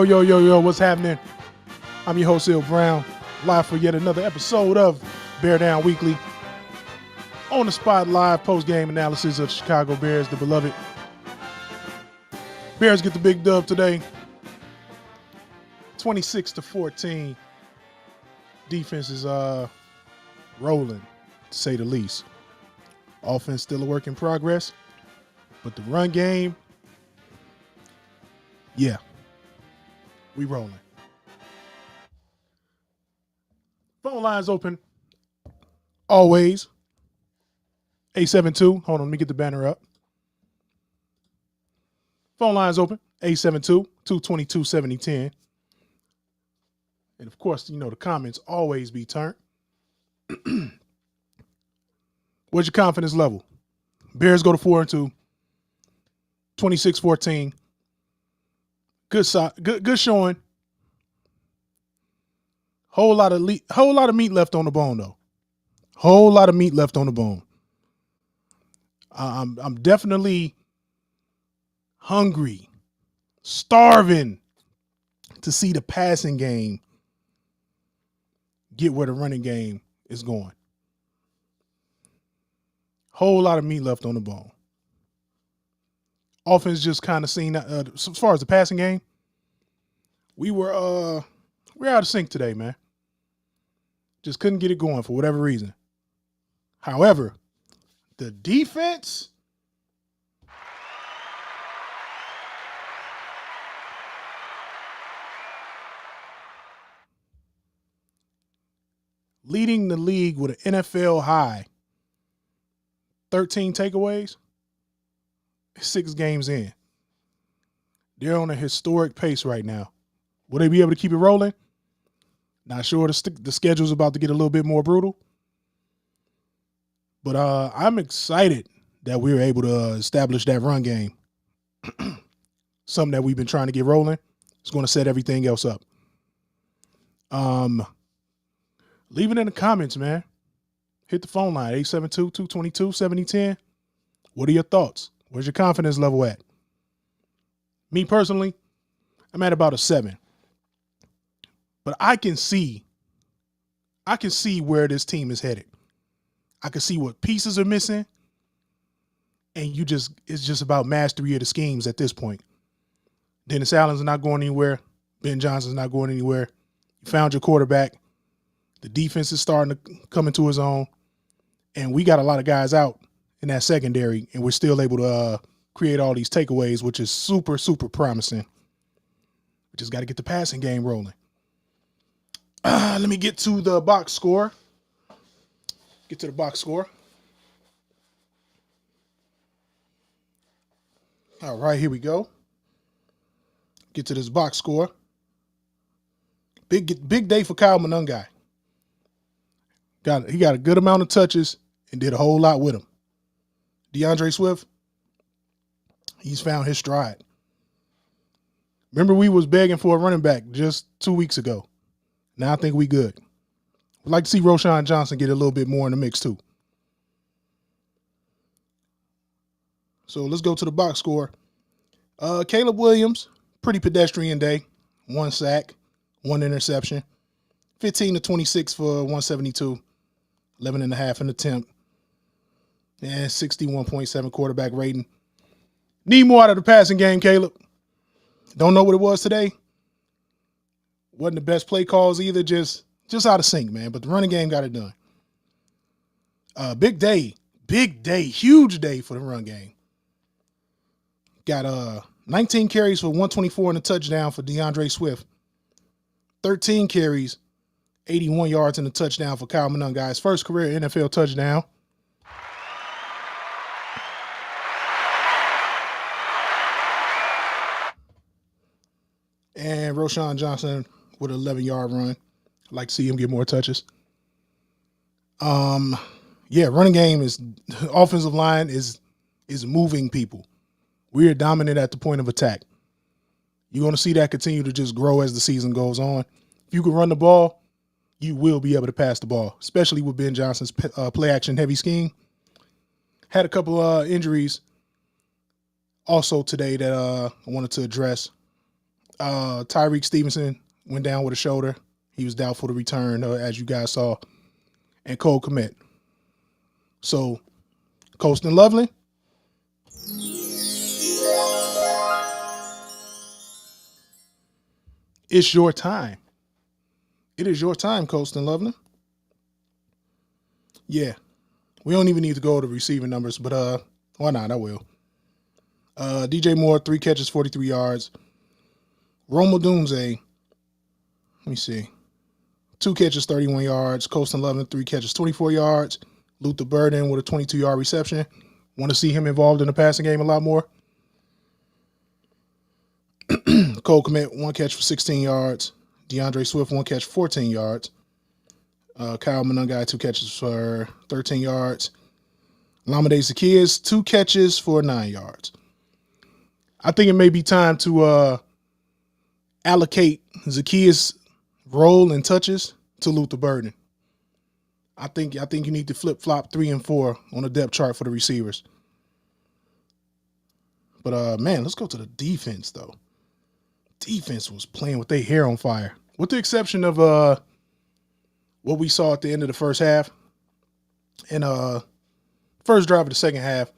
Yo, what's happening? I'm your host, Il Brown, live for yet another episode of Bear Down Weekly. On the spot, live post-game analysis of Chicago Bears, the beloved. Bears get the big dub today, 26-14. Defense is rolling, to say the least. Offense still a work in progress, but the run game, yeah, we rolling. Phone lines open, always. 872. Hold on, let me get the banner up. Phone lines open, 872-222-7010. And of course, you know, the comments always be turned. What's your confidence level? Bears go to 4-2. 26-14. Good showing. Whole lot of meat left on the bone, though. Whole lot of meat left on the bone. I'm definitely hungry, starving to see the passing game get where the running game is going. Whole lot of meat left on the bone. Offense just kind of seen as far as the passing game, we're out of sync today, man. Just couldn't get it going for whatever reason. However, the defense, leading the league with an NFL high 13 takeaways, 6 games in. They're on a historic pace right now. Will they be able to keep it rolling? Not sure. The schedule's about to get a little bit more brutal. But I'm excited that we were able to establish that run game. Something that we've been trying to get rolling. It's going to set everything else up. Leave it in the comments, man. Hit the phone line, 872-222-7010. What are your thoughts? Where's your confidence level at? Me personally, I'm at about a 7. But I can see where this team is headed. I can see what pieces are missing. And it's just about mastery of the schemes at this point. Dennis Allen's not going anywhere. Ben Johnson's not going anywhere. You found your quarterback. The defense is starting to come into his own. And we got a lot of guys out in that secondary, and we're still able to create all these takeaways, which is super, super promising. We just got to get the passing game rolling. Let me get to the box score. Get to the box score. All right, here we go. Get to this box score. Big day for Kyle Monangai. He got a good amount of touches and did a whole lot with him. DeAndre Swift, he's found his stride. Remember, we was begging for a running back just 2 weeks ago. Now I think we good. We'd like to see Roschon Johnson get a little bit more in the mix too. So let's go to the box score. Caleb Williams, pretty pedestrian day. 1 sack, 1 interception. 15-26 for 172. 11.5 an attempt. And 61.7 quarterback rating. Need more out of the passing game, Caleb. Don't know what it was today. Wasn't the best play calls either, just out of sync, man. But the running game got it done. Big day, huge day for the run game. Got 19 carries for 124 and a touchdown for DeAndre Swift. 13 carries, 81 yards and a touchdown for Kyle Monangai. His first career NFL touchdown. And Roschon Johnson with an 11-yard run. I'd like to see him get more touches. Running game is offensive line is moving people. We are dominant at the point of attack. You're going to see that continue to just grow as the season goes on. If you can run the ball, you will be able to pass the ball, especially with Ben Johnson's play action heavy scheme. Had a couple injuries also today that I wanted to address. Tyreek Stevenson went down with a shoulder. He was doubtful to return, as you guys saw. And Cole Kmet. So, Colston Loveland. It's your time. It is your time, Colston Loveland. Yeah. We don't even need to go to receiving numbers, but why not? I will. DJ Moore, 3 catches, 43 yards. Rome Odunze, let me see. 2 catches, 31 yards. Colston Loveland, 3 catches, 24 yards. Luther Burden with a 22-yard reception. Want to see him involved in the passing game a lot more. Cole Kmet, 1 catch for 16 yards. DeAndre Swift, 1 catch for 14 yards. Kyle Monangai, 2 catches for 13 yards. Lamade Zaccheaus, 2 catches for 9 yards. I think it may be time to allocate Zaccheaus' role and touches to Luther Burden. I think you need to flip-flop 3 and 4 on the depth chart for the receivers. But, man, let's go to the defense, though. Defense was playing with their hair on fire. With the exception of what we saw at the end of the first half and first drive of the second half,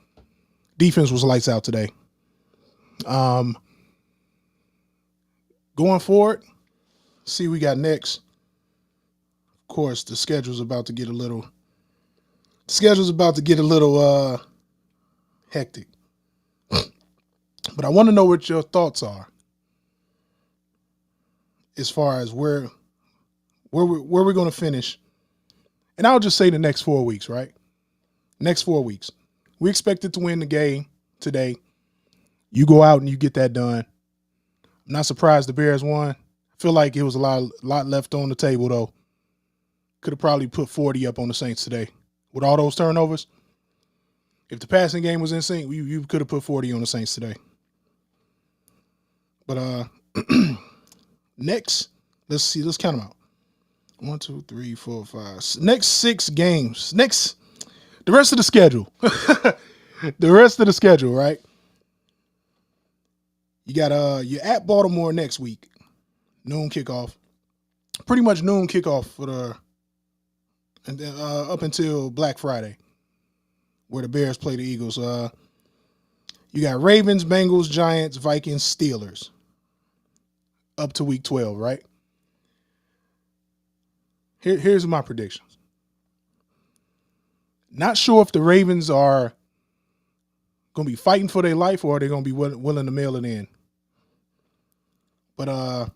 defense was lights out today. Going forward, see what we got next. Of course, the schedule's about to get a little hectic. But I want to know what your thoughts are as far as where we're going to finish. And I'll just say the next 4 weeks, right? Next 4 weeks. We expected to win the game today. You go out and you get that done. I'm not surprised the Bears won. I feel like it was a lot left on the table, though. Could have probably put 40 up on the Saints today with all those turnovers. If the passing game was in sync, you could have put 40 on the Saints today. But next, let's see. Let's count them out. 1, 2, 3, 4, 5. Next 6 games. The rest of the schedule. The rest of the schedule, right? You got you're at Baltimore next week. Noon kickoff. Pretty much noon kickoff for up until Black Friday, where the Bears play the Eagles. You got Ravens, Bengals, Giants, Vikings, Steelers. Up to week 12, right? Here's my predictions. Not sure if the Ravens are going to be fighting for their life or are they going to be willing to mail it in. But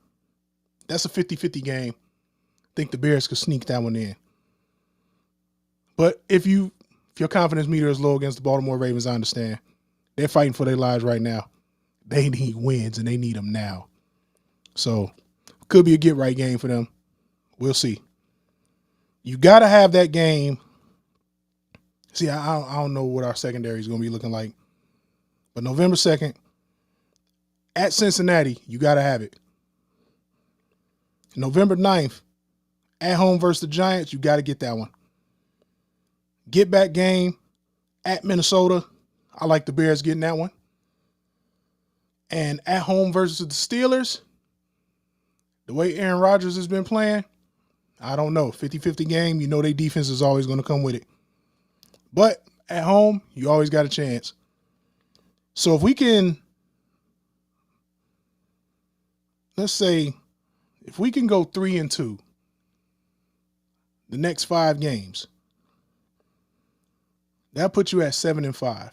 that's a 50-50 game. I think the Bears could sneak that one in. But if your confidence meter is low against the Baltimore Ravens, I understand. They're fighting for their lives right now. They need wins, and they need them now. So, could be a get-right game for them. We'll see. You got to have that game. See, I don't know what our secondary is going to be looking like. But November 2nd, at Cincinnati, you got to have it. November 9th, at home versus the Giants, you got to get that one. Get back game at Minnesota. I like the Bears getting that one. And at home versus the Steelers, the way Aaron Rodgers has been playing, I don't know. 50-50 game, you know their defense is always going to come with it. But at home, you always got a chance. So if we can, let's say, if we can go 3-2 the next 5 games, that puts you at 7-5.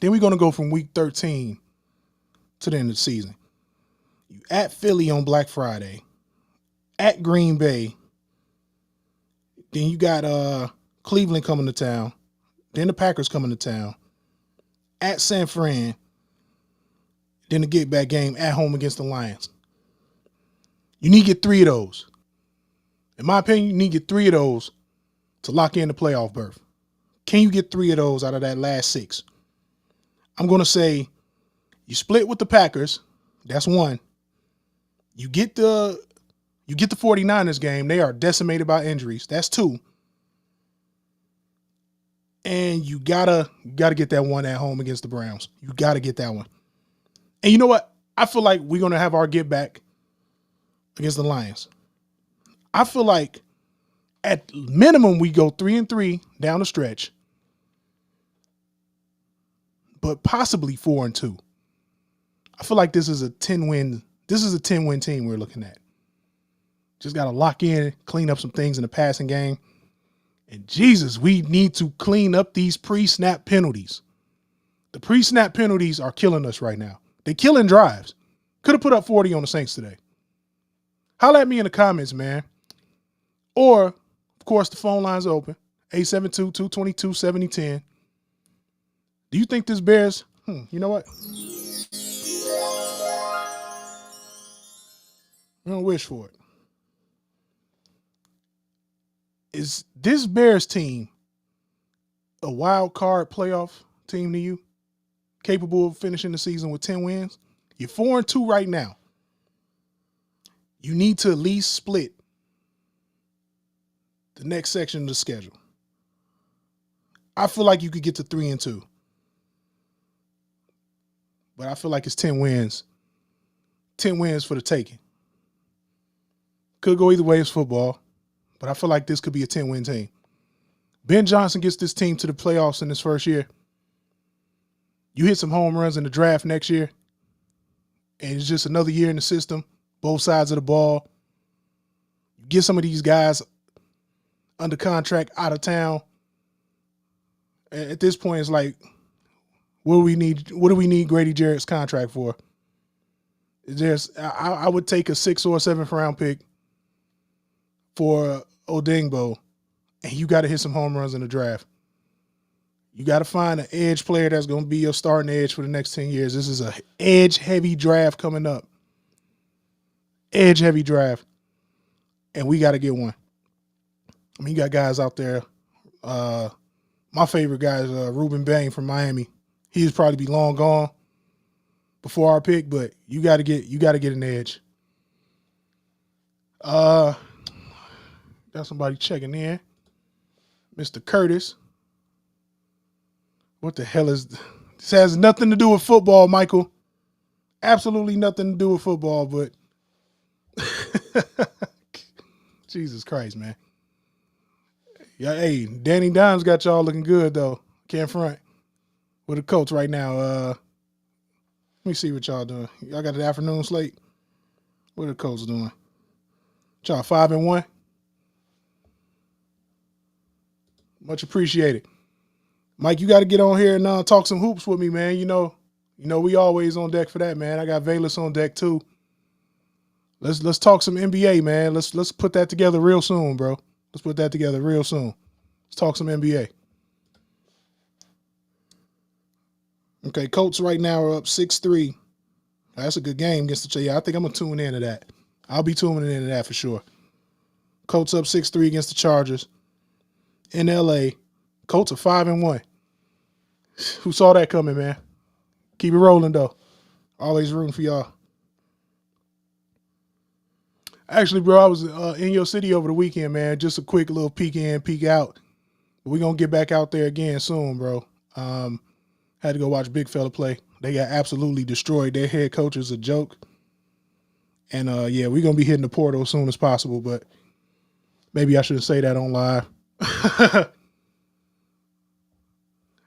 Then we're going to go from week 13 to the end of the season. You at Philly on Black Friday, at Green Bay. Then you got Cleveland coming to town. Then the Packers coming to town. At San Fran. Then the get back game at home against the Lions. You need to get 3 of those. In my opinion, you need to get 3 of those to lock in the playoff berth. Can you get 3 of those out of that last 6? I'm going to say you split with the Packers. That's 1. You get the 49ers game. They are decimated by injuries. That's 2. And you gotta get that one at home against the Browns. You gotta get that one. And you know what? I feel like we're gonna have our get back against the Lions. I feel like at minimum we go 3-3 down the stretch, but possibly 4-2. I feel like this is a 10-win. This is a 10-win team we're looking at. Just got to lock in, clean up some things in the passing game. And Jesus, we need to clean up these pre-snap penalties. The pre-snap penalties are killing us right now. They're killing drives. Could have put up 40 on the Saints today. Holla at me in the comments, man. Or, of course, the phone line's open. 872-222-7010. Do you think this Bears, you know what? I'm going to wish for it. Is this Bears team a wild card playoff team to you? Capable of finishing the season with 10 wins? You're 4-2 right now. You need to at least split the next section of the schedule. I feel like you could get to 3-2. But I feel like it's 10 wins. 10 wins for the taking. Could go either way, it's football. But I feel like this could be a 10-win team. Ben Johnson gets this team to the playoffs in his first year. You hit some home runs in the draft next year, and it's just another year in the system, both sides of the ball. You get some of these guys under contract out of town. At this point, it's like, what do we need Grady Jarrett's contract for? I would take a 6th or 7th round pick for Odingbo, and you got to hit some home runs in the draft. You got to find an edge player that's going to be your starting edge for the next 10 years. This is a edge-heavy draft coming up. Edge-heavy draft. And we got to get one. I mean, you got guys out there. My favorite guy is Ruben Bain from Miami. He'd probably be long gone before our pick, but you got to get an edge. Got somebody checking in. Mr. Curtis. What the hell is this? Has nothing to do with football, Michael. Absolutely nothing to do with football, but Jesus Christ, man. Yeah, hey, Danny Dimes got y'all looking good though. Can't front with the Colts right now. Let me see what y'all doing. Y'all got the afternoon slate. What are the Colts doing? Y'all 5-1. Much appreciated. Mike, you got to get on here and talk some hoops with me, man. You know, we always on deck for that, man. I got Valus on deck too. Let's talk some NBA, man. Let's put that together real soon, bro. Let's put that together real soon. Let's talk some NBA. Okay, Colts right now are up 6-3. That's a good game against the Chargers. I think I'm gonna tune into that. I'll be tuning into that for sure. Colts up 6-3 against the Chargers in LA. Colts are 5-1. Who saw that coming, man? Keep it rolling though. Always rooting for y'all. Actually, bro, I was in your city over the weekend, man. Just a quick little peek in, peek out. We're going to get back out there again soon, bro. Had to go watch Big Fella play. They got absolutely destroyed. Their head coach is a joke. And, yeah, we're going to be hitting the portal as soon as possible, but maybe I shouldn't say that on live.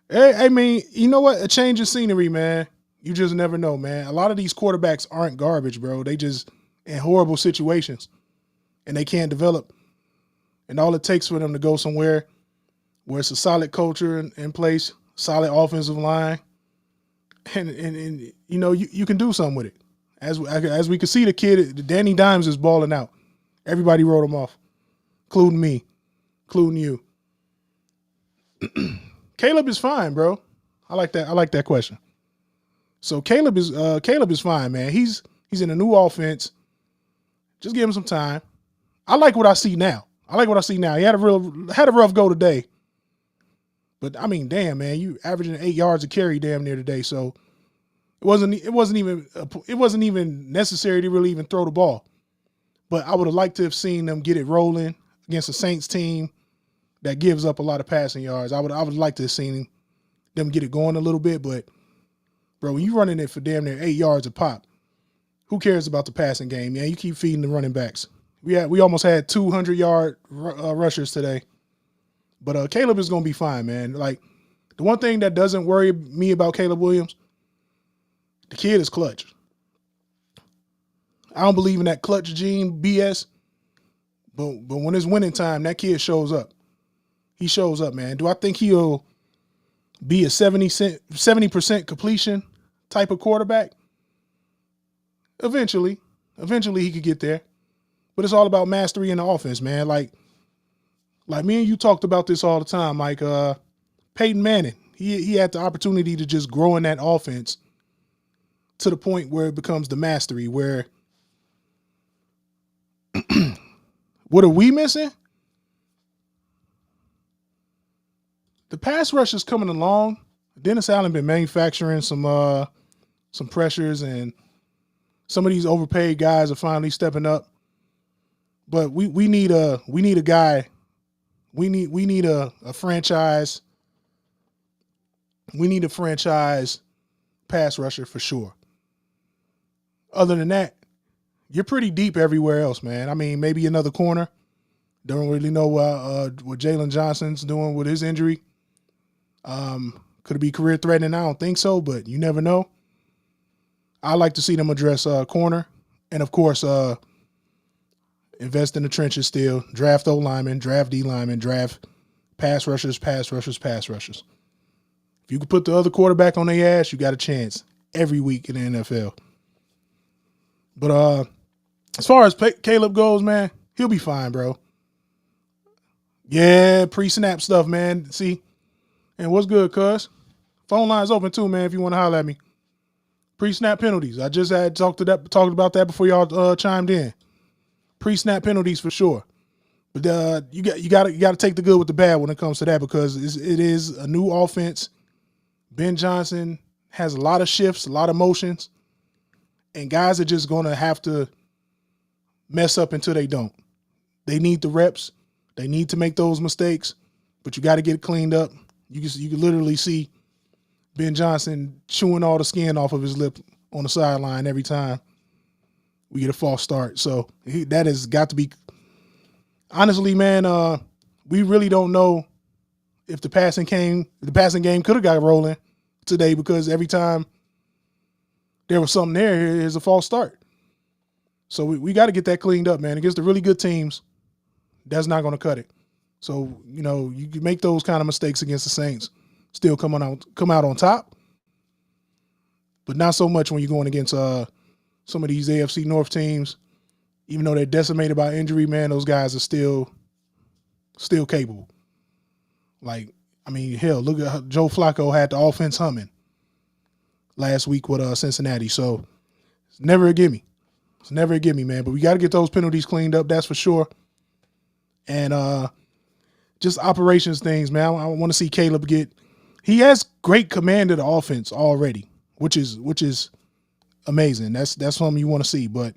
I mean, you know what? A change of scenery, man. You just never know, man. A lot of these quarterbacks aren't garbage, bro. They just in horrible situations, and they can't develop. And all it takes for them to go somewhere where it's a solid culture in place, solid offensive line, and you know, you can do something with it. As we can see, the kid, Danny Dimes is balling out. Everybody wrote him off, including me, including you. Caleb is fine, bro. I like that question. So Caleb is fine, man. He's in a new offense. Just give him some time. I like what I see now. He had a rough go today. But I mean, damn, man, you averaging 8 yards a carry damn near today. So it wasn't even necessary to really even throw the ball. But I would have liked to have seen them get it rolling against a Saints team that gives up a lot of passing yards. I would like to have seen them get it going a little bit. But bro, when you running it for damn near 8 yards a pop, Who cares about the passing game? Yeah, you keep feeding the running backs. We almost had 200-yard rushers today. But Caleb is going to be fine, man. Like, the one thing that doesn't worry me about Caleb Williams, the kid is clutch. I don't believe in that clutch gene BS, but when it's winning time, that kid shows up. He shows up, man. Do I think he'll be a 70% completion type of quarterback? Eventually he could get there. But it's all about mastery in the offense, man. Like me and you talked about this all the time. Like Peyton Manning, he had the opportunity to just grow in that offense to the point where it becomes the mastery. Where what are we missing? The pass rush is coming along. Dennis Allen been manufacturing some pressures, and some of these overpaid guys are finally stepping up. But we need a guy. We need a franchise. We need a franchise pass rusher for sure. Other than that, you're pretty deep everywhere else, man. I mean, maybe another corner. Don't really know what Jalen Johnson's doing with his injury. Could it be career threatening? I don't think so, but you never know. I like to see them address corner, and of course, invest in the trenches still. Draft O linemen, draft D linemen, draft pass rushers. If you could put the other quarterback on their ass, you got a chance every week in the NFL. But as far as Caleb goes, man, he'll be fine, bro. Yeah, pre-snap stuff, man. See, and what's good, cuz? Phone line's open too, man, if you want to holler at me. Pre-snap penalties. I just had talked about that before y'all chimed in. Pre-snap penalties for sure. But you got to take the good with the bad when it comes to that, because it is a new offense. Ben Johnson has a lot of shifts, a lot of motions, and guys are just going to have to mess up until they don't. They need the reps. They need to make those mistakes, but you got to get it cleaned up. You can literally see Ben Johnson chewing all the skin off of his lip on the sideline every time we get a false start. So that has got to be. Honestly, man, we really don't know if the passing game could have got rolling today, because every time there was something there's a false start. So we got to get that cleaned up, man. Against the really good teams, that's not going to cut it. So, you can make those kind of mistakes against the Saints, still come out on top, but not so much when you're going against some of these AFC North teams. Even though they're decimated by injury, man, those guys are still capable. Like, I mean, hell, look at how Joe Flacco had the offense humming last week with Cincinnati. So it's never a gimme. It's never a gimme, man. But we got to get those penalties cleaned up, that's for sure. And just operations things, man. I want to see Caleb he has great command of the offense already, which is amazing. That's something you want to see. But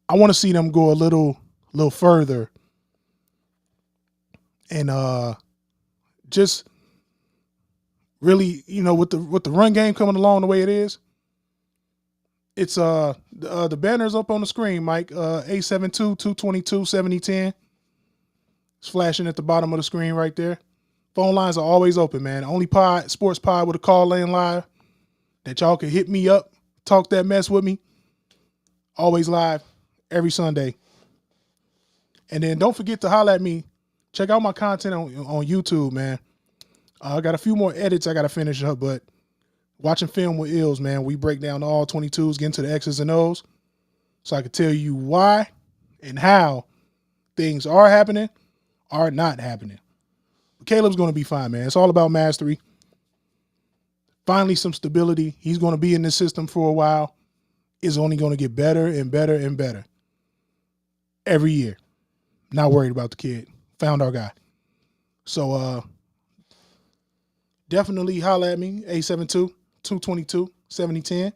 I want to see them go a little further and just really, with the run game coming along the way it is. It's the banner's up on the screen, Mike. 872-222-7010. It's flashing at the bottom of the screen right there. Phone lines are always open, man. Only sports pod with a call in live that y'all can hit me up, talk that mess with me. Always live. Every Sunday. And then don't forget to holler at me. Check out my content on YouTube, man. I got a few more edits I got to finish up, but watching film with Ills, man, we break down all 22s, get into the X's and O's, so I can tell you why and how things are happening, are not happening. But Caleb's going to be fine, man. It's all about mastery. Finally, some stability. He's going to be in this system for a while. It's only going to get better and better and better every year. Not worried about the kid. Found our guy. So definitely holler at me, 872-222-7010.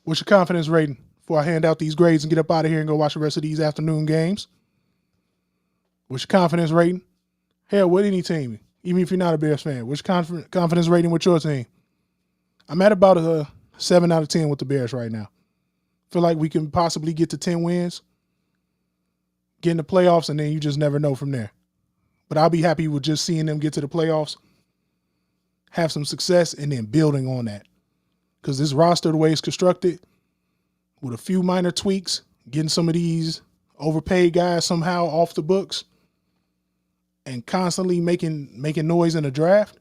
What's your confidence rating before I hand out these grades and get up out of here and go watch the rest of these afternoon games? What's your confidence rating? Hell, with any team, even if you're not a Bears fan. What's your confidence rating with your team? I'm at about a 7 out of 10 with the Bears right now. Feel like we can possibly get to 10 wins, get in the playoffs, and then you just never know from there. But I'll be happy with just seeing them get to the playoffs, have some success, and then building on that. Because this roster, the way it's constructed, with a few minor tweaks, getting some of these overpaid guys somehow off the books, and constantly making noise in the draft,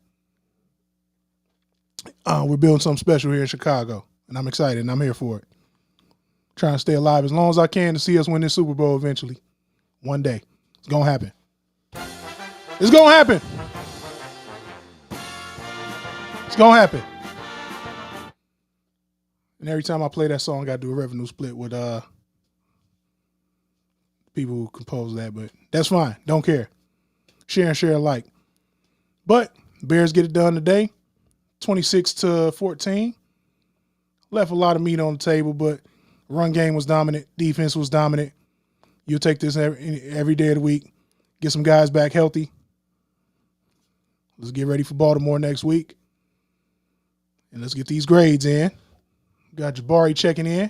we're building something special here in Chicago. And I'm excited, and I'm here for it. Trying to stay alive as long as I can to see us win this Super Bowl eventually. One day. It's going to happen. It's going to happen. It's going to happen. And every time I play that song, I got to do a revenue split with people who compose that, but that's fine. Don't care. Share and share alike. But Bears get it done today, 26-14. Left a lot of meat on the table, but run game was dominant. Defense was dominant. You'll take this every day of the week. Get some guys back healthy. Let's get ready for Baltimore next week. And let's get these grades in. Got Jabari checking in.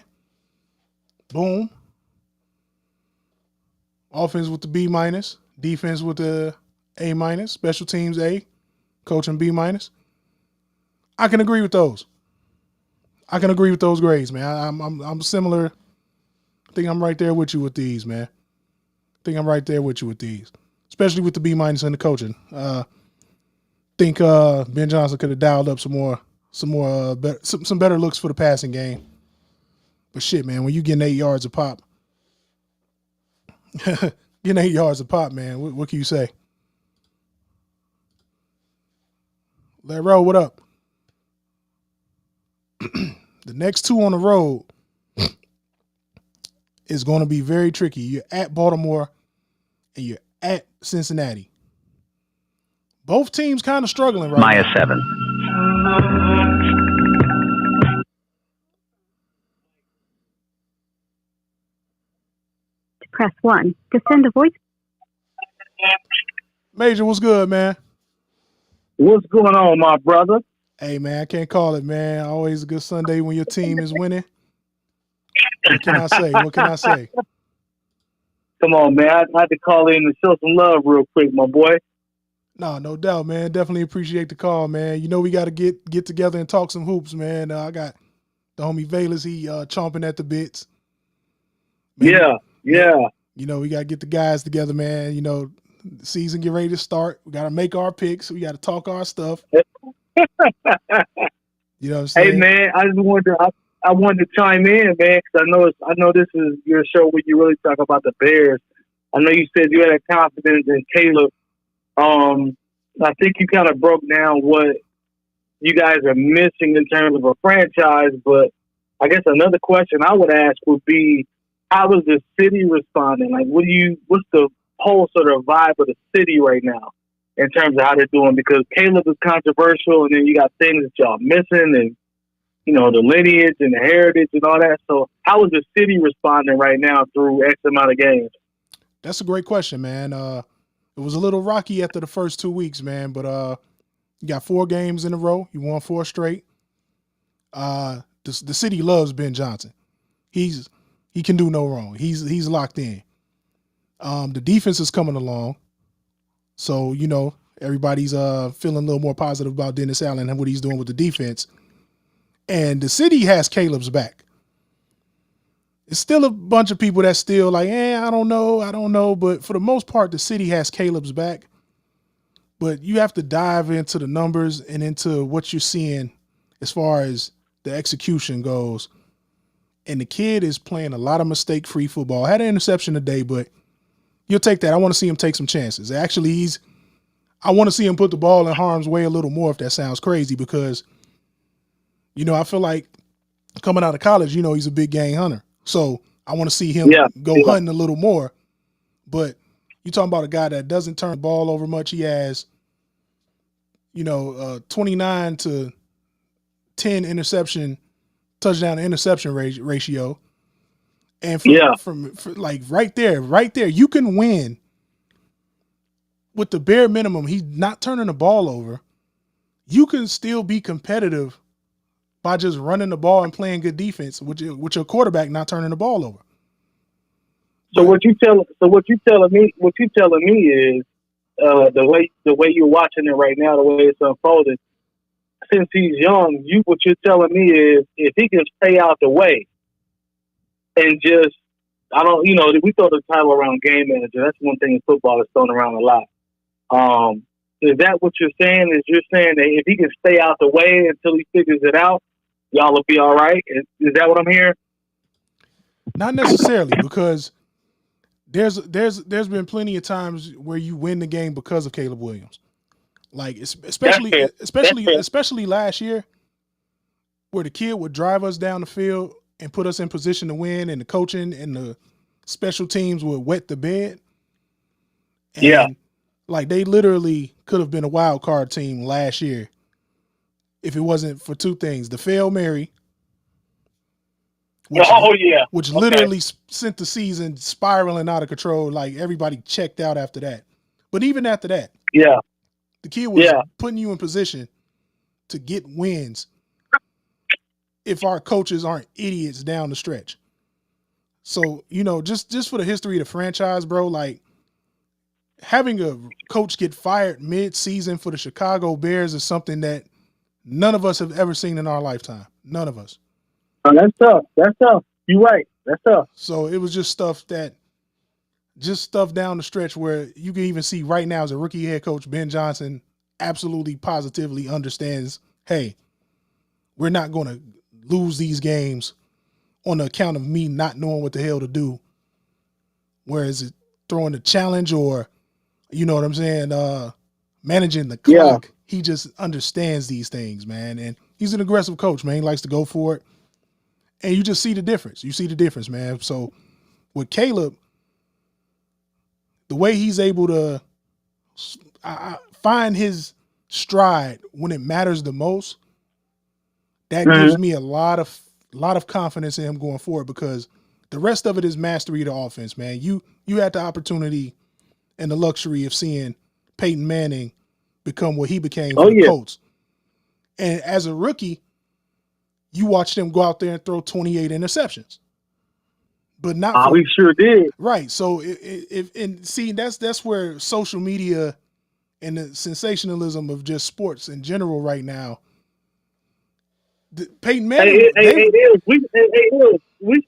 Boom. Offense with the B-. Defense with the A-. Special teams A. Coaching B-. I can agree with those. I can agree with those grades, man. I'm similar. I think I'm right there with you with these, man. I think I'm right there with you with these, especially with the B- and the coaching. Think Ben Johnson could have dialed up some better looks for the passing game. But shit, man, when you getting 8 yards a pop, man, what can you say? Larry, what up? The next two on the road is going to be very tricky. You're at Baltimore and you're at Cincinnati. Both teams kind of struggling right Maya now. 7. Press 1 to send a voice. Major, what's good, man? What's going on, my brother? Hey, man, I can't call it, man. Always a good Sunday when your team is winning. What can I say? Come on, man. I had to call in and show some love real quick, my boy. No doubt, man. Definitely appreciate the call, man. You know we got to get together and talk some hoops, man. I got the homie Valus, he chomping at the bits. Maybe, yeah. You know, we got to get the guys together, man. You know, the season get ready to start. We got to make our picks. We got to talk our stuff. You know what I'm saying? Hey, man, I just wanted to chime in, man, because I know this is your show where you really talk about the Bears. I know you said you had confidence in Caleb. I think you kind of broke down what you guys are missing in terms of a franchise, but I guess another question I would ask would be, how is the city responding? Like, what's the whole sort of vibe of the city right now in terms of how they're doing? Because Caleb is controversial, and then you got things that y'all missing, and you know, the lineage and the heritage and all that. So how is the city responding right now through X amount of games? That's a great question, man. It was a little rocky after the first 2 weeks, man, but you got 4 games in a row. You won 4 straight. The city loves Ben Johnson. He can do no wrong. He's locked in. The defense is coming along. So, you know, everybody's feeling a little more positive about Dennis Allen and what he's doing with the defense. And the city has Caleb's back. It's still a bunch of people that's still like, I don't know. But for the most part, the city has Caleb's back. But you have to dive into the numbers and into what you're seeing as far as the execution goes. And the kid is playing a lot of mistake-free football. Had an interception today, but you'll take that. I want to see him take some chances. Actually, I want to see him put the ball in harm's way a little more, if that sounds crazy, because, you know, I feel like coming out of college, you know, he's a big game hunter. So I want to see him go hunting a little more. But you're talking about a guy that doesn't turn the ball over much. He has, you know, 29 to 10 touchdown to interception ratio. And from like right there, you can win with the bare minimum. He's not turning the ball over. You can still be competitive by just running the ball and playing good defense with your quarterback not turning the ball over. So what you telling me is the way you're watching it right now, the way it's unfolding. Since he's young, what you're telling me is if he can stay out the way and just we throw the title around game manager. That's one thing in football that's thrown around a lot. Is that what you're saying? Is you're saying that if he can stay out the way until he figures it out, y'all will be all right? Is that what I'm hearing? Not necessarily, because there's been plenty of times where you win the game because of Caleb Williams. Like especially last year, where the kid would drive us down the field and put us in position to win, and the coaching and the special teams would wet the bed. And like they literally could have been a wild card team last year if it wasn't for two things: the fail Mary, which literally sent the season spiraling out of control. Like everybody checked out after that. But even after that, the kid was putting you in position to get wins if our coaches aren't idiots down the stretch. So, just for the history of the franchise, bro, like having a coach get fired mid-season for the Chicago Bears is something that none of us have ever seen in our lifetime. None of us. Oh, that's tough. You're right. That's tough. So it was just stuff down the stretch where you can even see right now as a rookie head coach, Ben Johnson absolutely positively understands, hey, we're not going to lose these games on the account of me not knowing what the hell to do. Whereas it throwing the challenge or, you know what I'm saying, managing the clock, he just understands these things, man. And he's an aggressive coach, man. He likes to go for it. And you just see the difference. You see the difference, man. So with Caleb, the way he's able to find his stride when it matters the most, that gives me a lot of confidence in him going forward, because the rest of it is mastery of the offense, man. You had the opportunity and the luxury of seeing Peyton Manning become what he became for the Colts. And as a rookie, you watched him go out there and throw 28 interceptions. But not we sure did. Right. So that's where social media and the sensationalism of just sports in general right now. Peyton Manning, we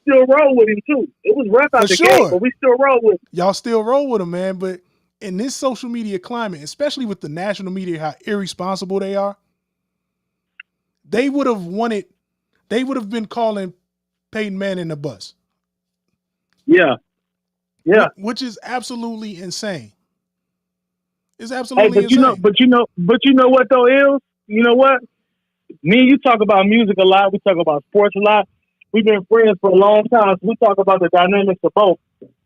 still roll with him too. It was rough out the game, but we still roll with him. Y'all still roll with him, man. But in this social media climate, especially with the national media, how irresponsible they are, they would have been calling Peyton Manning a bust. Yeah. Which is absolutely insane. It's absolutely insane. But you know what though, is? You know what? Me and you talk about music a lot. We talk about sports a lot. We've been friends for a long time. So we talk about the dynamics of both.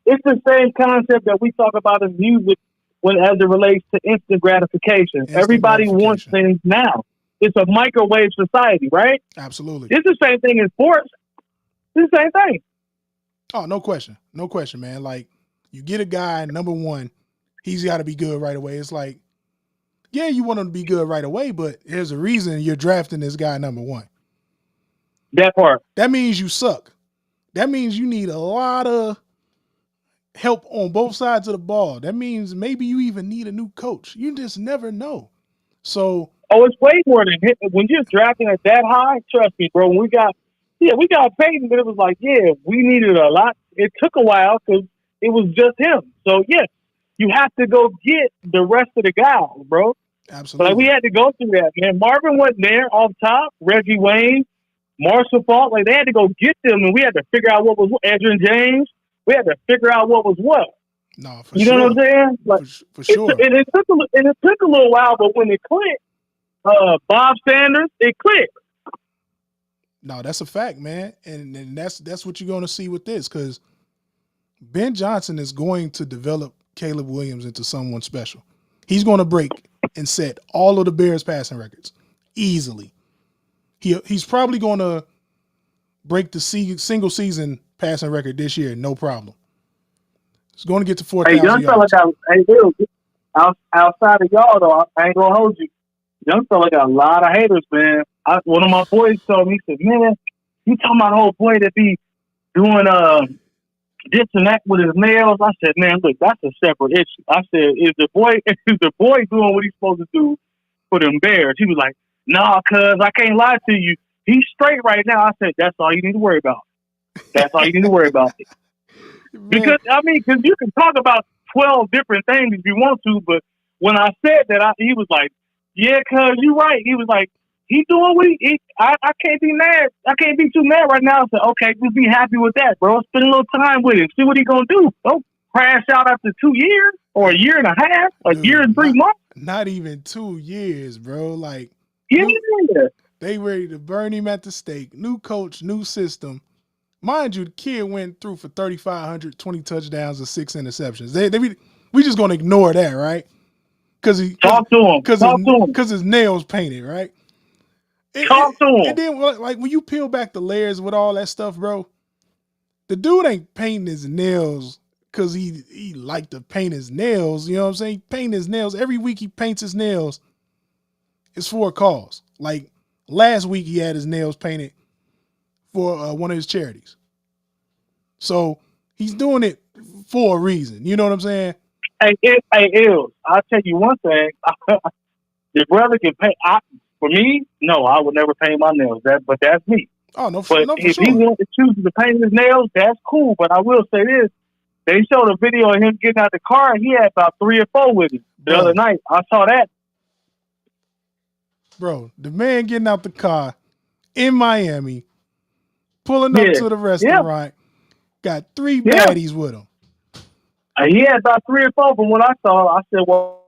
It's the same concept that we talk about in music as it relates to instant gratification. Everybody wants things now. It's a microwave society, right? Absolutely. It's the same thing in sports. It's the same thing. Oh, no question. No question, man. Like, you get a guy, number one, he's got to be good right away. It's like, yeah, you want him to be good right away, but there's a reason you're drafting this guy number one. That part. That means you suck. That means you need a lot of help on both sides of the ball. That means maybe you even need a new coach. You just never know. So, it's way more than when you're drafting at that high. Trust me, bro. We got Peyton, but it was like, we needed a lot. It took a while because it was just him. So you have to go get the rest of the guys, bro. Absolutely. Like we had to go through that, man. Marvin wasn't there off top. Reggie Wayne, Marshall Faulk, like they had to go get them, and we had to figure out what was what. Adrian James, we had to figure out what was what. No, for you sure. know what I'm saying? Like, for sure. It took a little while, but when it clicked, Bob Sanders, it clicked. No, that's a fact, man, and that's what you're going to see with this, because Ben Johnson is going to develop Caleb Williams into someone special. He's going to break and set all of the Bears passing records easily. He's probably going to break the single season passing record this year, no problem. He's going to get to 4,000 yards. Outside of y'all, though, I ain't going to hold you. Young fella got a lot of haters, man. one of my boys told me, he said, man, you talking about old boy that be doing this and that with his nails? I said, man, look, that's a separate issue. I said, is the boy doing what he's supposed to do for them Bears? He was like, nah, cuz I can't lie to you. He's straight right now. I said, that's all you need to worry about. That's all you need to worry about. Because because you can talk about 12 different things if you want to, but when I said that, he was like, yeah, cuz you're right. He was like, he doing what I can't be mad. I can't be too mad right now. I said, okay, just be happy with that, bro. Spend a little time with him. See what he gonna do. Don't crash out after 2 years or a year and a half, a year and 3 months. Not even 2 years, bro. Like, yeah, they ready to burn him at the stake. New coach, new system. Mind you, the kid went through for 3,500, 20 touchdowns and 6 interceptions. We just gonna ignore that, right? Because talk to him. Because his nails painted, right? Talk to him. And then, like, when you peel back the layers with all that stuff, bro, the dude ain't painting his nails because he liked to paint his nails. You know what I'm saying? He paint his nails. Every week he paints his nails. It's for a cause. Like, last week he had his nails painted for one of his charities. So he's doing it for a reason. You know what I'm saying? Hey, Ills, I'll tell you one thing. Your brother can paint. For me, no, I would never paint my nails. But that's me. Oh, no, but for if sure. he wants to choose to paint his nails, that's cool. But I will say this. They showed a video of him getting out the car, and he had about 3 or 4 with him the other night. I saw that. Bro, the man getting out the car in Miami, pulling up to the restaurant, got 3 baddies with him. He had about 3 or 4 from what I saw. I said, well,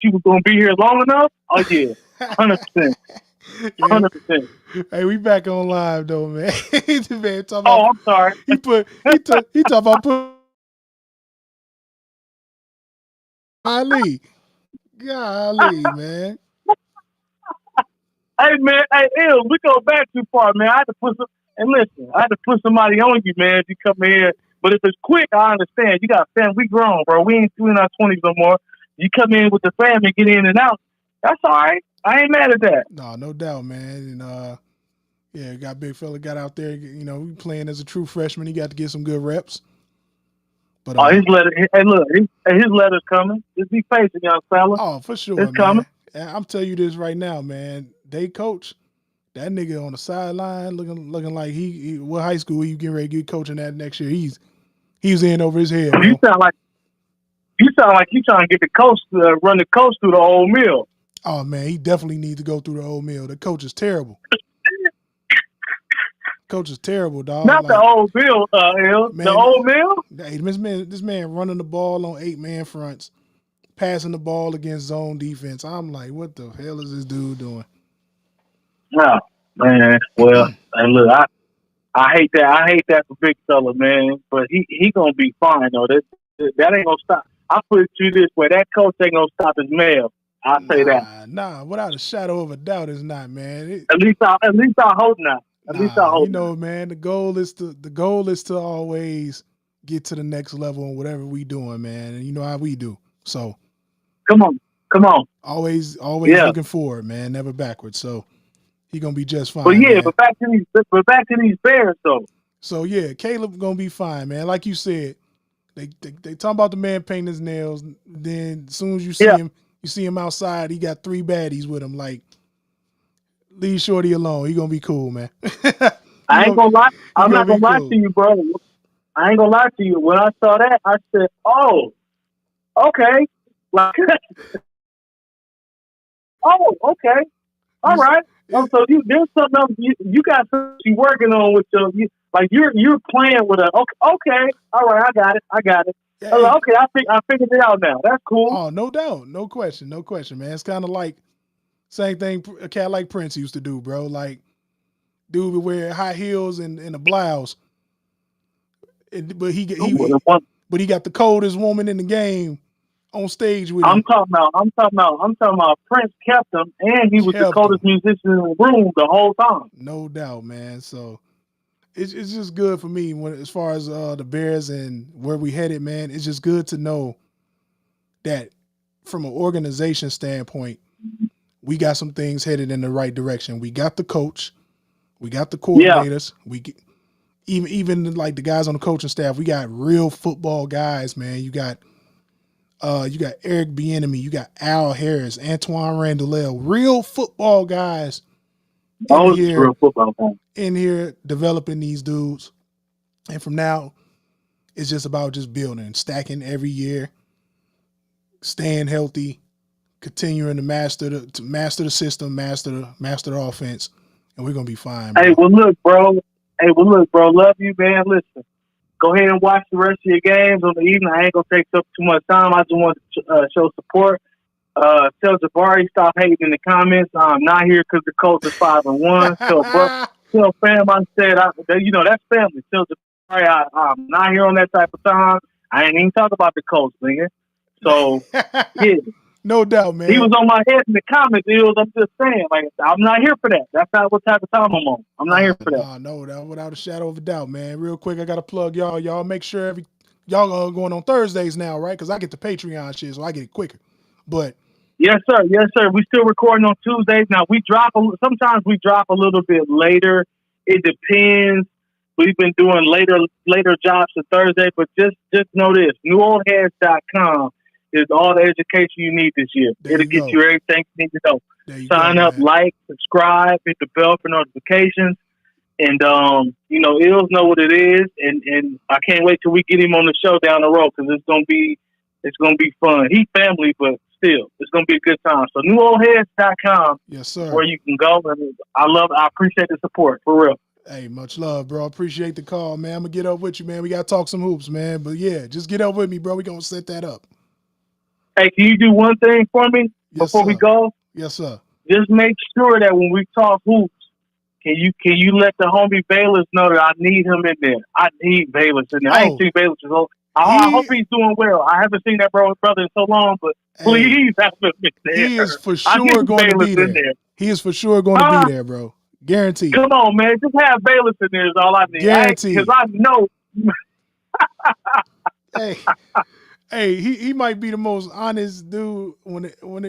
she was going to be here long enough? Oh, yeah. 100%. 100%. Hey, we back on live though, man. Man, I'm sorry. He talk about put golly, man. Hey, man. Hey, Ill, we go back too far, man. I had to put somebody on you, man, if you come here. But if it's quick, I understand. You got family. We grown, bro. We ain't in our 20s no more. You come in with the family, get in and out. That's all right. I ain't mad at that. No doubt, man. And Yeah, got big fella got out there. You know, playing as a true freshman. He got to get some good reps. But Oh, his letter. Hey, look, his letter's coming. Just be patient, young fella. oh, for sure, It's man. coming. And I'm telling you this right now, man. They coach that nigga on the sideline looking like he what high school he getting ready to get coaching at next year. He's in over his head, bro. You sound like you trying to get the coach to run the coach through the old mill. Oh man, he definitely needs to go through the old mill. The coach is terrible. Coach is terrible, dog. Not the old mill, man, the old mill. Hey, this man running the ball on 8-man fronts, passing the ball against zone defense. I'm like, what the hell is this dude doing? No, man. Well, and look, I hate that. I hate that for big fella, man. But he gonna be fine though. That ain't gonna stop. I put it to you this way: that coach ain't gonna stop his mail. I'll say that. Nah, without a shadow of a doubt, it's not, man. At least I hope not. At least I hope. You know, man, the goal is to always get to the next level in whatever we doing, man. And you know how we do. So come on. Always looking forward, man, never backwards. So he gonna be just fine. But back to these Bears though. So yeah, Caleb gonna be fine, man. Like you said, they talk about the man painting his nails. Then as soon as you see him outside, he got 3 baddies with him. Like, leave Shorty alone. He gonna be cool, man. I ain't gonna lie. I'm not gonna lie to you, bro. I ain't gonna lie to you. When I saw that, I said, "Oh, okay." Like, oh, okay, all right. Oh, so there's something else. You got something you working on with you're playing with okay, all right. I got it. Yeah, okay, I figured it out now. That's cool. Oh, no doubt, no question, man. It's kind of like same thing a cat like Prince used to do, bro. Like, dude would wear high heels and a blouse, but he got the coldest woman in the game on stage with him. I'm talking about Prince kept him, and he was the coldest musician in the room the whole time. No doubt, man. So it's just good for me as far as the Bears and where we headed, man. It's just good to know that from an organization standpoint, we got some things headed in the right direction. We got the coach, we got the coordinators, even like the guys on the coaching staff. We got real football guys, man. You got Eric Bieniemy, you got Al Harris, Antoine Randall, real football guys in here developing these dudes. And from now, it's just about just building, stacking every year, staying healthy, continuing to master the system, master the offense, and we're gonna be fine. Hey, well look, bro. Love you, man. Listen. Go ahead and watch the rest of your games on the evening. I ain't gonna take up too much time. I just want to show support. Tell Jabari stop hating in the comments. I'm not here because the Colts are 5-1. Tell fam I said, that's family. Tell Jabari I'm not here on that type of time. I ain't even talk about the Colts, nigga. So yeah. No doubt, man. He was on my head in the comments. I'm just saying, like, I'm not here for that. That's not what type of time I'm on. I'm not here for that. No, without a shadow of a doubt, man. Real quick, I got to plug y'all. Y'all make sure y'all are going on Thursdays now, right? Because I get the Patreon shit, so I get it quicker. But yes, sir. We still recording on Tuesdays. Now, sometimes we drop a little bit later. It depends. We've been doing later jobs for Thursday, but just know this, newoldheads.com is all the education you need this year. It'll get you everything you need to know. Sign up, like, subscribe, hit the bell for notifications. And, Ills know what it is. And I can't wait till we get him on the show down the road because it's going to be fun. He's family, but still, it's going to be a good time. So newoldheads.com yes, sir. Where you can go. And I appreciate the support, for real. Hey, much love, bro. Appreciate the call, man. I'm going to get up with you, man. We got to talk some hoops, man. But, yeah, just get up with me, bro. We're going to set that up. Hey, can you do one thing for me before we go? Yes, sir. Just make sure that when we talk hoops, can you let the homie Bayless know that I need him in there? I need Bayless in there. I ain't seen Bayless in so I hope he's doing well. I haven't seen that brother in so long, but please have him in there. He is for sure going to be there. He is for sure going to be there, bro. Guaranteed. Come on, man. Just have Bayless in there is all I need. Guaranteed. Because I know. Hey, he might be the most honest dude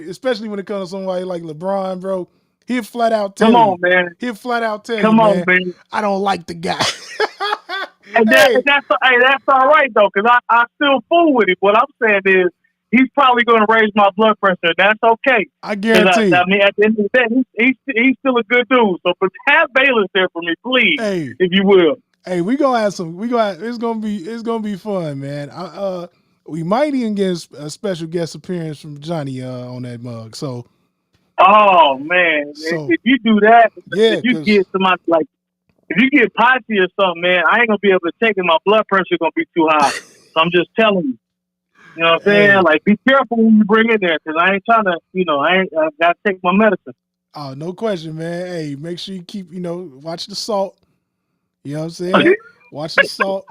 especially when it comes to somebody like LeBron, bro. He'll flat out tell Come on, you. man. He'll flat out tell Come you, on, man, man. I don't like the guy. And that's all right though, because I still fool with it. What I'm saying is he's probably going to raise my blood pressure. That's okay. I guarantee. I mean, at the end of the day, he's still a good dude. So have Bayless there for me, please, if you will. Hey, we gonna have some. It's gonna be fun, man. We might even get a special guest appearance from Johnny on that mug. So. Oh man, if you do that, yeah, if you get somebody like. If you get Posse or something, man, I ain't gonna be able to take it. My blood pressure gonna be too high. So I'm just telling you. You know what I'm saying? Like, be careful when you bring it there, because I ain't trying to. I gotta take my medicine. Oh, no question, man. Hey, make sure you keep. Watch the salt. You know what I'm saying? Watch the salt.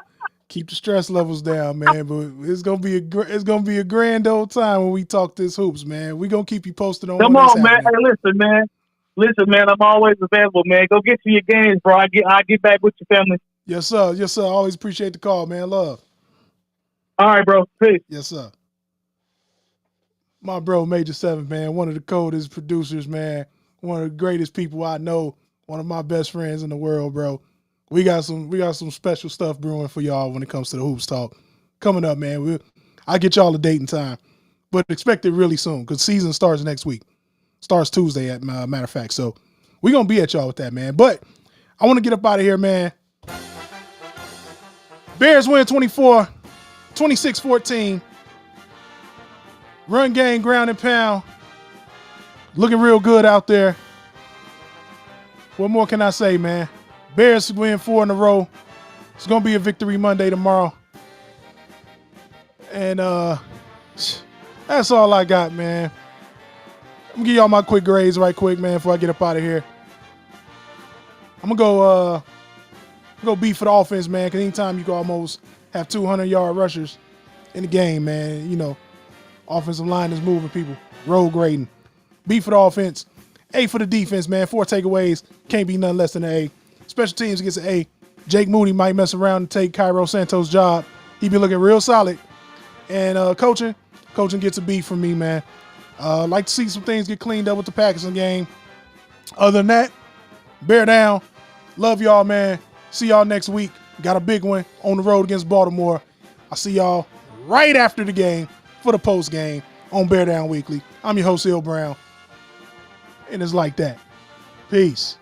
Keep the stress levels down, man. But it's gonna be a grand old time when we talk this hoops, man. We gonna keep you posted on. Come on, man. Hey, listen, man. I'm always available, man. Go get to your games, bro. I get back with your family. Yes, sir. Yes, sir. Always appreciate the call, man. Love. All right, bro. Peace. Yes, sir. My bro, Major 7, man. One of the coldest producers, man. One of the greatest people I know. One of my best friends in the world, bro. We got some special stuff brewing for y'all when it comes to the hoops talk. Coming up, man. I'll get y'all a date and time, but expect it really soon because season starts next week. Starts Tuesday, at matter of fact. So we're going to be at y'all with that, man. But I want to get up out of here, man. Bears win 26-14. Run game, ground and pound. Looking real good out there. What more can I say, man? Bears win 4 in a row. It's going to be a victory Monday tomorrow. And that's all I got, man. I'm going to give y'all my quick grades right quick, man, before I get up out of here. I'm going to go beat for the offense, man, because anytime you can almost have 200-yard rushers in the game, man, offensive line is moving people, road grading. B for the offense, A for the defense, man. 4 takeaways, can't be nothing less than an A. Special teams gets an A. Jake Moody might mess around and take Cairo Santos' job. He be looking real solid. And coaching gets a B from me, man. Like to see some things get cleaned up with the Packers game. Other than that, bear down. Love y'all, man. See y'all next week. Got a big one on the road against Baltimore. I'll see y'all right after the game for the post game on Bear Down Weekly. I'm your host, Hill Brown. And it's like that. Peace.